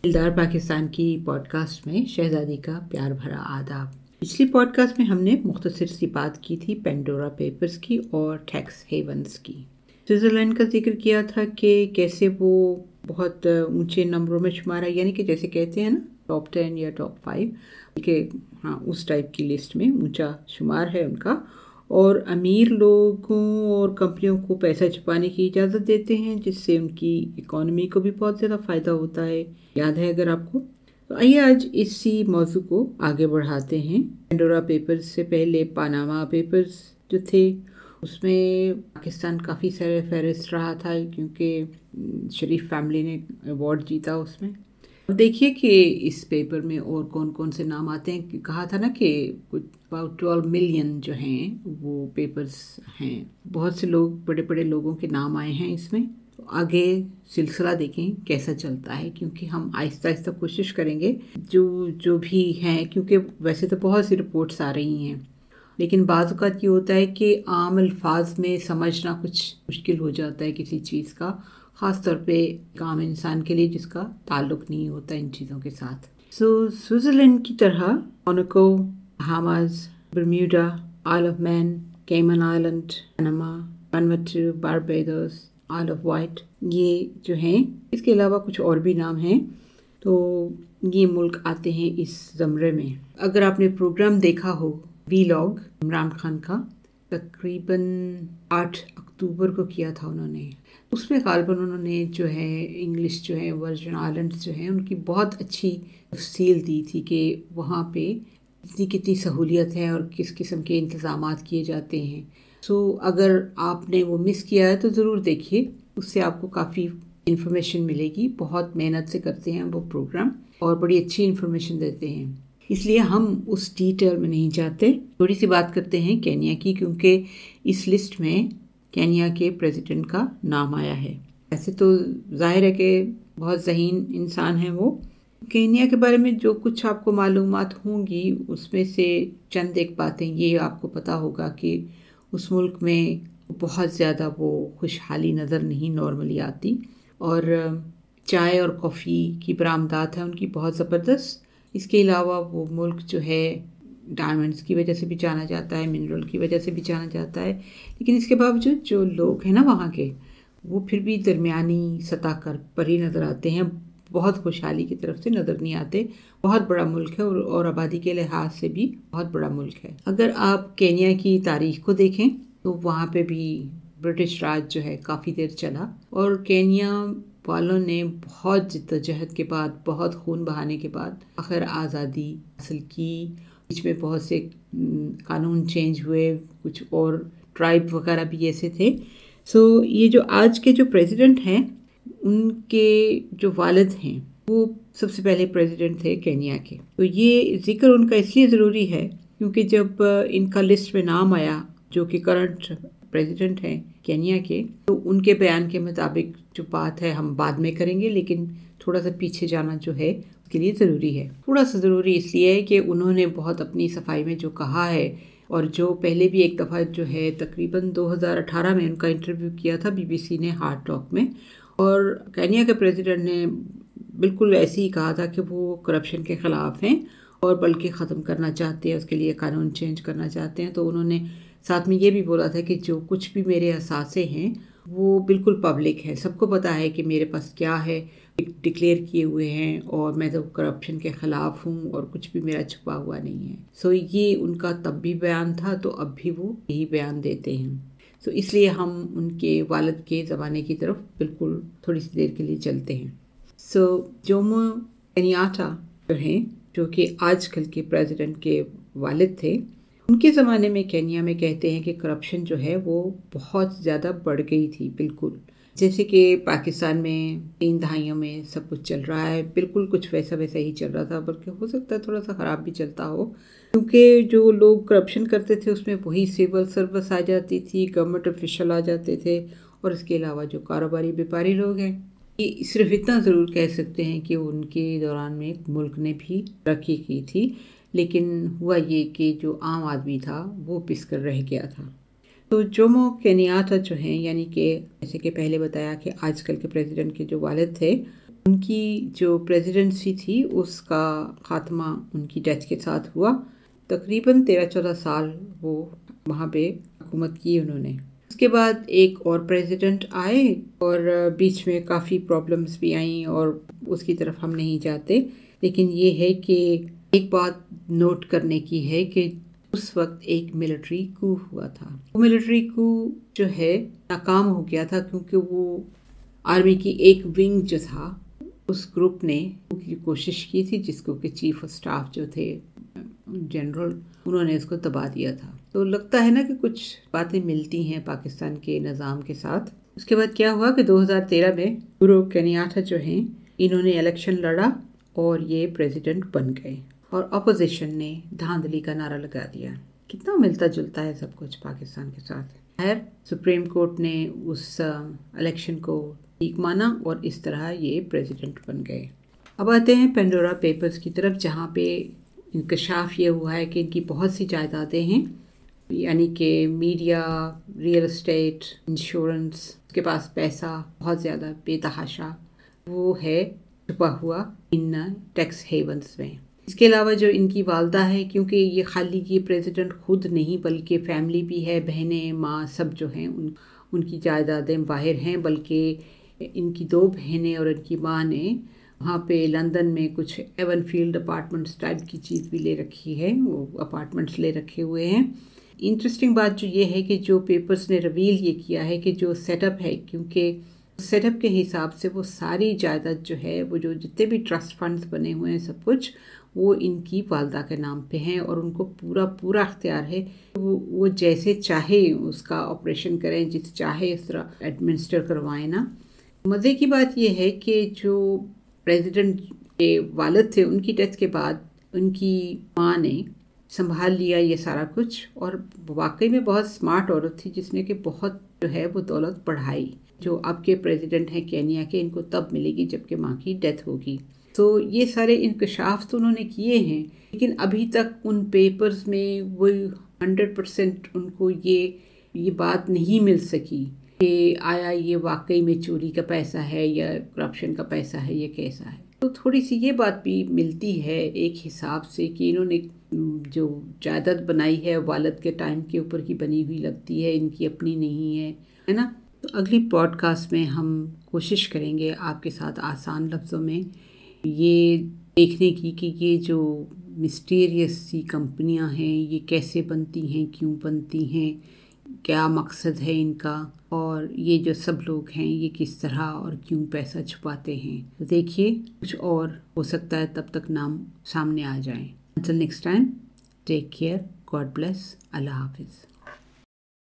दिलदार पाकिस्तान की पॉडकास्ट में शहजादी का प्यार भरा आदाब। पिछली पॉडकास्ट में हमने मुख्तसर सी बात की थी पेंडोरा पेपर्स की और टैक्स हेवन्स की। स्विट्ज़रलैंड का जिक्र किया था कि कैसे वो बहुत ऊंचे नंबरों में शुमार है, यानी कि जैसे कहते हैं ना टॉप 10 या टॉप 5 के, हाँ उस टाइप की लिस्ट में ऊंचा शुमार है उनका। और अमीर लोगों और कंपनियों को पैसा छुपाने की इजाज़त देते हैं, जिससे उनकी इकॉनमी को भी बहुत ज़्यादा फ़ायदा होता है। याद है अगर आपको। तो आइए आज इसी मौजू को आगे बढ़ाते हैं। पेंडोरा पेपर्स से पहले पनामा पेपर्स जो थे उसमें पाकिस्तान काफ़ी सारे फहरिस्त रहा था, क्योंकि शरीफ फैमिली ने अवार्ड जीता उसमें। अब देखिए कि इस पेपर में और कौन कौन से नाम आते हैं। कहा था ना कि कुछ अबाउट 12 मिलियन जो हैं वो पेपर्स हैं। बहुत से लोग, बड़े बड़े लोगों के नाम आए हैं इसमें। तो आगे सिलसिला देखें कैसा चलता है, क्योंकि हम आहिस्ता आहिस्ता कोशिश करेंगे जो भी हैं, क्योंकि वैसे तो बहुत सी रिपोर्ट्स आ रही हैं, लेकिन बाज़ औक़ात ये होता है कि आम अल्फाज में समझना कुछ मुश्किल हो जाता है किसी चीज़ का, ख़ास तौर पे एक आम इंसान के लिए जिसका ताल्लुक़ नहीं होता इन चीज़ों के साथ। स्विट्ज़रलैंड की तरह Monaco, Bahamas, Bermuda, Isle of Man, Cayman Island, Panama, Vanuatu, Barbados, Isle of Wight, ये जो हैं, इसके अलावा कुछ और भी नाम हैं। तो ये मुल्क आते हैं इस ज़मरे में। अगर आपने प्रोग्राम देखा हो वीलॉग इमरान खान का, तकरीबन 8 अक्टूबर को किया था उन्होंने, उसमें ग़ालिबन उन्होंने जो है इंग्लिश जो है वर्जिन आइलैंड्स जो हैं उनकी बहुत अच्छी तफसील दी थी कि वहाँ पे कितनी सहूलियत है और किस किस्म के इंतज़ामात किए जाते हैं। अगर आपने वो मिस किया है तो ज़रूर देखिए, उससे आपको काफ़ी इन्फॉर्मेशन मिलेगी। बहुत मेहनत से करते हैं वो प्रोग्राम और बड़ी अच्छी इन्फॉर्मेशन देते हैं, इसलिए हम उस डिटेल में नहीं जाते। थोड़ी सी बात करते हैं केन्या की, क्योंकि इस लिस्ट में केन्या के प्रेसिडेंट का नाम आया है। ऐसे तो जाहिर है कि बहुत ज़हीन इंसान हैं वो। केन्या के बारे में जो कुछ आपको मालूमात होंगी उसमें से चंद एक बातें ये आपको पता होगा कि उस मुल्क में बहुत ज़्यादा वो खुशहाली नज़र नहीं नॉर्मली आती, और चाय और कॉफ़ी की बरामदात है उनकी बहुत ज़बरदस्त। इसके अलावा वो मुल्क जो है डायमंड्स की वजह से भी जाना जाता है, मिनरल की वजह से भी जाना जाता है, लेकिन इसके बावजूद जो लोग हैं ना वहाँ के, वो फिर भी दरमियानी सतह पर ही नज़र आते हैं, बहुत खुशहाली की तरफ से नज़र नहीं आते। बहुत बड़ा मुल्क है और आबादी के लिहाज से भी बहुत बड़ा मुल्क है। अगर आप केन्या की तारीख़ को देखें तो वहाँ पे भी ब्रिटिश राज जो है काफ़ी देर चला, और केन्या वालों ने बहुत जिद्दोजहद के बाद, बहुत खून बहाने के बाद आखिर आज़ादी हासिल की। बीच में बहुत से कानून चेंज हुए, कुछ और ट्राइब वगैरह भी ऐसे थे। ये जो आज के जो प्रेसिडेंट हैं उनके जो वालिद हैं वो सबसे पहले प्रेसिडेंट थे केन्या के। तो ये जिक्र उनका इसलिए ज़रूरी है क्योंकि जब इनका लिस्ट में नाम आया जो कि करंट प्रेसिडेंट हैं केन्या के, तो उनके बयान के मुताबिक जो बात है हम बाद में करेंगे, लेकिन थोड़ा सा पीछे जाना जो है उसके लिए ज़रूरी है। थोड़ा सा ज़रूरी इसलिए है कि उन्होंने बहुत अपनी सफाई में जो कहा है, और जो पहले भी एक दफ़ा जो है तकरीबन 2018 में उनका इंटरव्यू किया था BBC ने हार्ड टॉक में, और केन्या के प्रेसिडेंट ने बिल्कुल ऐसे ही कहा था कि वो करप्शन के ख़िलाफ़ हैं और बल्कि ख़त्म करना चाहते हैं, उसके लिए कानून चेंज करना चाहते हैं। तो उन्होंने साथ में ये भी बोला था कि जो कुछ भी मेरे असासे हैं वो बिल्कुल पब्लिक है, सबको पता है कि मेरे पास क्या है, डिक्लेयर किए हुए हैं, और मैं तो करप्शन के ख़िलाफ़ हूँ और कुछ भी मेरा छुपा हुआ नहीं है। ये उनका तब भी बयान था, तो अब भी वो यही बयान देते हैं। इसलिए हम उनके वालिद के ज़माने की तरफ बिल्कुल थोड़ी सी देर के लिए चलते हैं। जोमो केनियाटा जो हैं, जो कि आजकल के प्रेसिडेंट के वालिद थे, उनके ज़माने में केन्या में कहते हैं कि करप्शन जो है वो बहुत ज़्यादा बढ़ गई थी। बिल्कुल जैसे कि पाकिस्तान में 3 दहाइयों में सब कुछ चल रहा है, बिल्कुल कुछ वैसा वैसा ही चल रहा था, बल्कि हो सकता है थोड़ा सा ख़राब भी चलता हो, क्योंकि जो लोग करप्शन करते थे उसमें वही सिविल सर्विस आ जाती थी, गवर्नमेंट ऑफिशियल आ जाते थे, और इसके अलावा जो कारोबारी व्यापारी लोग हैं, ये सिर्फ इतना ज़रूर कह सकते हैं कि उनके दौरान में मुल्क ने भी तरक्की की थी, लेकिन हुआ ये कि जो आम आदमी था वो पिस कर रह गया था। तो जोमो केनियाटा जो हैं, यानी कि जैसे कि पहले बताया कि आजकल के प्रेसिडेंट के जो वालिद थे, ان کی جو پریزیڈنسی تھی اس کا خاتمہ ان کی ڈیتھ کے ساتھ ہوا. تقریباً 13-14 سال وہ وہاں پہ حکومت کی انہوں نے. اس کے بعد ایک اور پریزیڈنٹ آئے اور بیچ میں کافی پرابلمز بھی آئیں اور اس کی طرف ہم نہیں جاتے. لیکن یہ ہے کہ ایک بات نوٹ کرنے کی ہے کہ اس وقت ایک ملٹری کو ہوا تھا. وہ ملٹری کو جو ہے ناکام ہو گیا تھا کیونکہ وہ آرمی کی ایک ونگ جو تھا اس گروپ نے کوشش کی تھی جس کو کہ چیف آف سٹاف جو تھے جنرل انہوں نے اس کو دبا دیا تھا. تو لگتا ہے نا کہ کچھ باتیں ملتی ہیں پاکستان کے نظام کے ساتھ. اس کے بعد کیا ہوا کہ 2013 میں اورو کنیاٹا جو ہیں انہوں نے الیکشن لڑا اور یہ پریزیڈنٹ بن گئے اور اپوزیشن نے دھاندلی کا نعرہ لگا دیا. کتنا ملتا جلتا ہے سب کچھ پاکستان کے ساتھ. خیر سپریم کورٹ نے اس الیکشن کو ٹھیک مانا اور اس طرح یہ پریزیڈنٹ بن گئے. اب آتے ہیں پینڈورا پیپرز کی طرف جہاں پہ انکشاف یہ ہوا ہے کہ ان کی بہت سی جائیدادیں ہیں، یعنی کہ میڈیا، ریئل اسٹیٹ، انشورنس، اس کے پاس پیسہ بہت زیادہ بے تحاشا وہ ہے چھپا ہوا ان ٹیکس ہیونز میں. اس کے علاوہ جو ان کی والدہ ہے، کیونکہ یہ خالی یہ پریزیڈنٹ خود نہیں بلکہ فیملی بھی ہے، بہنیں، ماں، سب جو ہیں ان کی جائیدادیں باہر ہیں. بلکہ ان کی 2 بہنیں اور ان کی ماں نے وہاں پہ لندن میں کچھ ایون فیلڈ اپارٹمنٹس ٹائپ کی چیز بھی لے رکھی ہے، وہ اپارٹمنٹس لے رکھے ہوئے ہیں. انٹرسٹنگ بات جو یہ ہے کہ جو پیپرز نے ریویل یہ کیا ہے کہ جو سیٹ اپ ہے، کیونکہ سیٹ اپ کے حساب سے وہ ساری جائیداد جو ہے وہ جو جتنے بھی ٹرسٹ فنڈز بنے ہوئے ہیں سب کچھ وہ ان کی والدہ کے نام پہ ہیں اور ان کو پورا اختیار ہے. وہ جیسے چاہے اس کا آپریشن کریں، جس چاہے اس طرح ایڈمنسٹر کروائیں نا. مزے کی بات یہ ہے کہ جو پریزیڈنٹ کے والد تھے ان کی ڈیتھ کے بعد ان کی ماں نے سنبھال لیا یہ سارا کچھ، اور واقعی میں بہت سمارٹ عورت تھی جس نے کہ بہت جو ہے وہ دولت بڑھائی. جو اب کے پریزیڈنٹ ہیں کینیا کے، ان کو تب ملے گی جب کہ ماں کی ڈیتھ ہوگی. تو یہ سارے انکشاف تو انہوں نے کیے ہیں لیکن ابھی تک ان پیپرز میں وہ 100% ان کو یہ بات نہیں مل سکی کہ آیا یہ واقعی میں چوری کا پیسہ ہے یا کرپشن کا پیسہ ہے یا کیسا ہے. تو تھوڑی سی یہ بات بھی ملتی ہے ایک حساب سے کہ انہوں نے جو جائیداد بنائی ہے والد کے ٹائم کے اوپر کی بنی ہوئی لگتی ہے، ان کی اپنی نہیں ہے نا. تو اگلی پوڈ کاسٹ میں ہم کوشش کریں گے آپ کے ساتھ آسان لفظوں میں یہ دیکھنے کی کہ یہ جو مسٹیریس سی کمپنیاں ہیں یہ کیسے بنتی ہیں، کیوں بنتی ہیں، کیا مقصد ہے ان کا، اور یہ جو سب لوگ ہیں یہ کس طرح اور کیوں پیسہ چھپاتے ہیں. تو دیکھیے کچھ اور ہو سکتا ہے تب تک نام سامنے آ جائیں. Until next time, take care, God bless, اللہ حافظ.